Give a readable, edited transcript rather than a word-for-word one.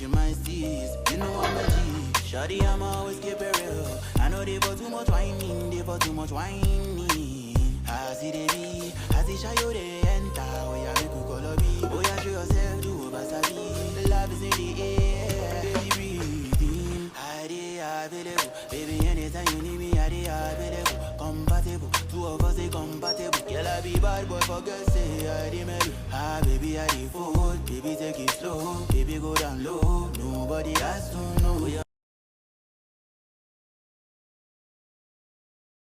in my steez. You know I'm a G. Shawty, I'm always keep it real. I know they for too much whining, they for too much whining. I see they be, I see shy you they enter. Oh yeah, make you call me. Oh yeah, show yourself to Basabi. Love is in the air, baby breathing. I dey available, baby anytime you need me, I dey available. Compatible, two of us they compatible. Girl I be bad boy for girls say I dey mellow. Ah baby I dey fold, baby take it slow, baby go down low. Nobody has to know.